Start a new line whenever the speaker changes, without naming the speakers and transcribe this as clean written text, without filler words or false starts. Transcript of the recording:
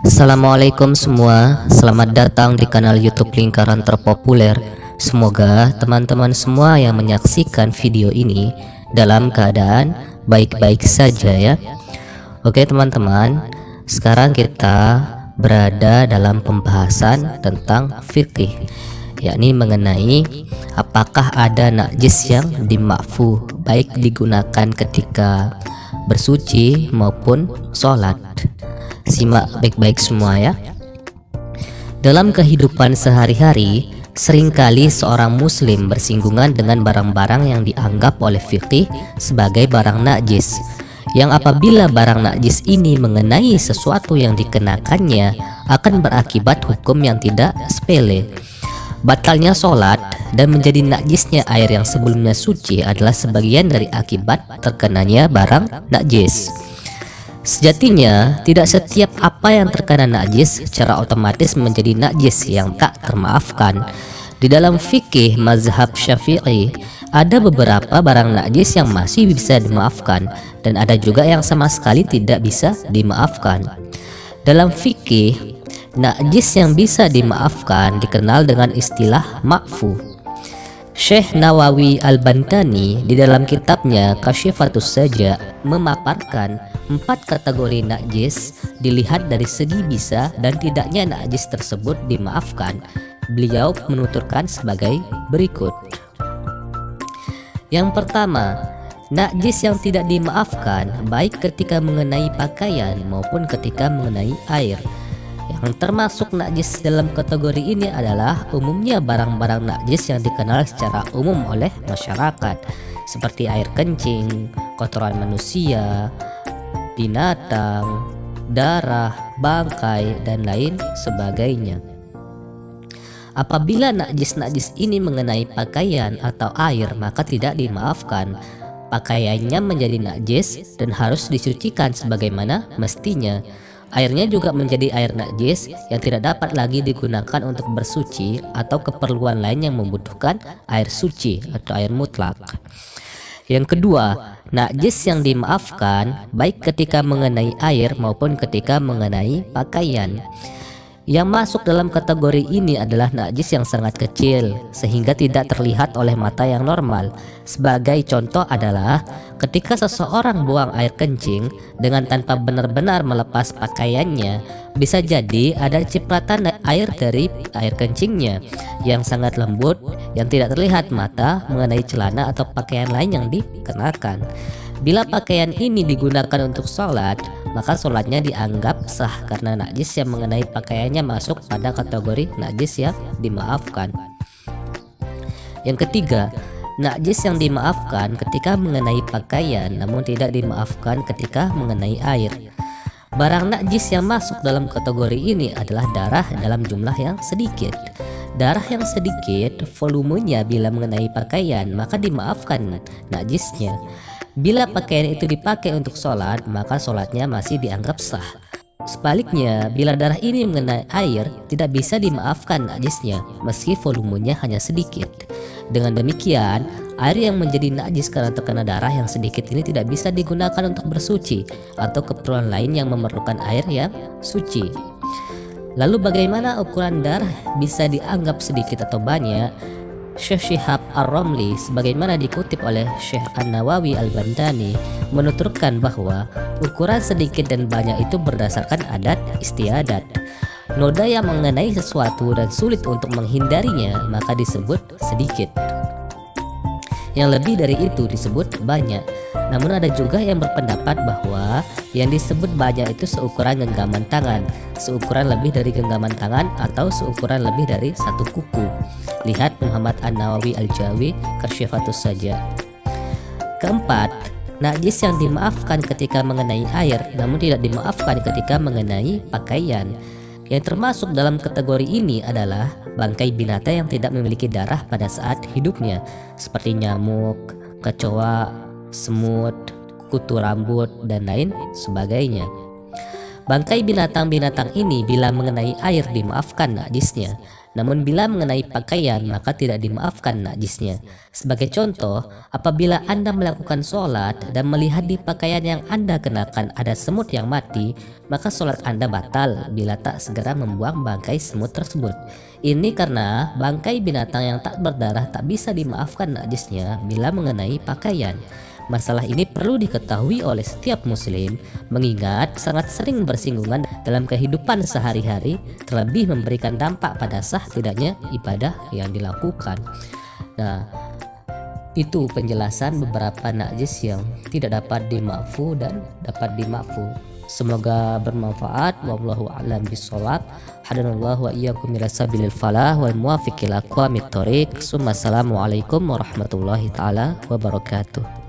Assalamualaikum semua, selamat datang di kanal YouTube Lingkaran Terpopuler. Semoga teman-teman semua yang menyaksikan video ini dalam keadaan baik-baik saja ya. Oke teman-teman, sekarang kita berada dalam pembahasan tentang fikih, yakni mengenai apakah ada najis yang dimakfu baik digunakan ketika bersuci maupun sholat. Simak baik-baik semua ya. Dalam kehidupan sehari-hari, seringkali seorang muslim bersinggungan dengan barang-barang yang dianggap oleh fikih sebagai barang najis, yang apabila barang najis ini mengenai sesuatu yang dikenakannya akan berakibat hukum yang tidak sepele. Batalnya sholat dan menjadi najisnya air yang sebelumnya suci adalah sebagian dari akibat terkenanya barang najis. Sejatinya, tidak setiap apa yang terkena najis secara otomatis menjadi najis yang tak termaafkan. Di dalam fikih mazhab Syafi'i, ada beberapa barang najis yang masih bisa dimaafkan dan ada juga yang sama sekali tidak bisa dimaafkan. Dalam fikih, najis yang bisa dimaafkan dikenal dengan istilah ma'fu. Syekh Nawawi Al-Bantani di dalam kitabnya Kasyifatus Saja memaparkan 4 kategori najis dilihat dari segi bisa dan tidaknya najis tersebut dimaafkan. Beliau menuturkan sebagai berikut. Yang pertama, najis yang tidak dimaafkan baik ketika mengenai pakaian maupun ketika mengenai air. Yang termasuk najis dalam kategori ini adalah umumnya barang-barang najis yang dikenal secara umum oleh masyarakat, seperti air kencing, kotoran manusia, binatang, darah, bangkai, dan lain sebagainya. Apabila najis-najis ini mengenai pakaian atau air, maka tidak dimaafkan. Pakaiannya menjadi najis dan harus disucikan sebagaimana mestinya. Airnya juga menjadi air najis yang tidak dapat lagi digunakan untuk bersuci atau keperluan lain yang membutuhkan air suci atau air mutlak. Yang kedua, najis yang dimaafkan baik ketika mengenai air maupun ketika mengenai pakaian. Yang masuk dalam kategori ini adalah najis yang sangat kecil sehingga tidak terlihat oleh mata yang normal. Sebagai contoh adalah ketika seseorang buang air kencing dengan tanpa benar-benar melepas pakaiannya, bisa jadi ada cipratan air dari air kencingnya yang sangat lembut yang tidak terlihat mata mengenai celana atau pakaian lain yang dikenakan. Bila pakaian ini digunakan untuk sholat, maka sholatnya dianggap sah karena najis yang mengenai pakaiannya masuk pada kategori najis yang dimaafkan. Yang ketiga, najis yang dimaafkan ketika mengenai pakaian namun tidak dimaafkan ketika mengenai air. Barang najis yang masuk dalam kategori ini adalah darah dalam jumlah yang sedikit. Darah yang sedikit volumenya bila mengenai pakaian maka dimaafkan najisnya. Bila pakaian itu dipakai untuk sholat, maka sholatnya masih dianggap sah. Sebaliknya, bila darah ini mengenai air, tidak bisa dimaafkan najisnya, meski volumenya hanya sedikit. Dengan demikian, air yang menjadi najis karena terkena darah yang sedikit ini tidak bisa digunakan untuk bersuci atau keperluan lain yang memerlukan air yang suci. Lalu bagaimana ukuran darah bisa dianggap sedikit atau banyak? Syekh Syihab Ar-Romli sebagaimana dikutip oleh Syekh An-Nawawi Al-Bantani menuturkan bahwa ukuran sedikit dan banyak itu berdasarkan adat istiadat. Noda yang mengenai sesuatu dan sulit untuk menghindarinya maka disebut sedikit. Yang lebih dari itu disebut banyak. Namun ada juga yang berpendapat bahwa yang disebut banyak itu seukuran genggaman tangan, seukuran lebih dari genggaman tangan atau seukuran lebih dari satu kuku. Lihat Muhammad An-Nawawi Al-Jawi Kasyifatus Saja. Keempat, najis yang dimaafkan ketika mengenai air namun tidak dimaafkan ketika mengenai pakaian. Yang termasuk dalam kategori ini adalah bangkai binatang yang tidak memiliki darah pada saat hidupnya, seperti nyamuk, kecoa, semut, kutu rambut, dan lain sebagainya. Bangkai binatang-binatang ini bila mengenai air dimaafkan najisnya. Namun bila mengenai pakaian maka tidak dimaafkan najisnya. Sebagai contoh, apabila Anda melakukan sholat dan melihat di pakaian yang Anda kenakan ada semut yang mati, maka sholat Anda batal bila tak segera membuang bangkai semut tersebut. Ini karena bangkai binatang yang tak berdarah tak bisa dimaafkan najisnya bila mengenai pakaian. Masalah ini perlu diketahui oleh setiap muslim, mengingat sangat sering bersinggungan dalam kehidupan sehari-hari, terlebih memberikan dampak pada sah tidaknya ibadah yang dilakukan. Nah, itu penjelasan beberapa najis yang tidak dapat dimaafu dan dapat dimaafu. Semoga bermanfaat. Wallahu a'lam bishawab. Hadanallahu wa iyyakum ila sabilil falah wal muwaffiq ila aqwamit thoriq. Assalamualaikum warahmatullahi taala wabarakatuh.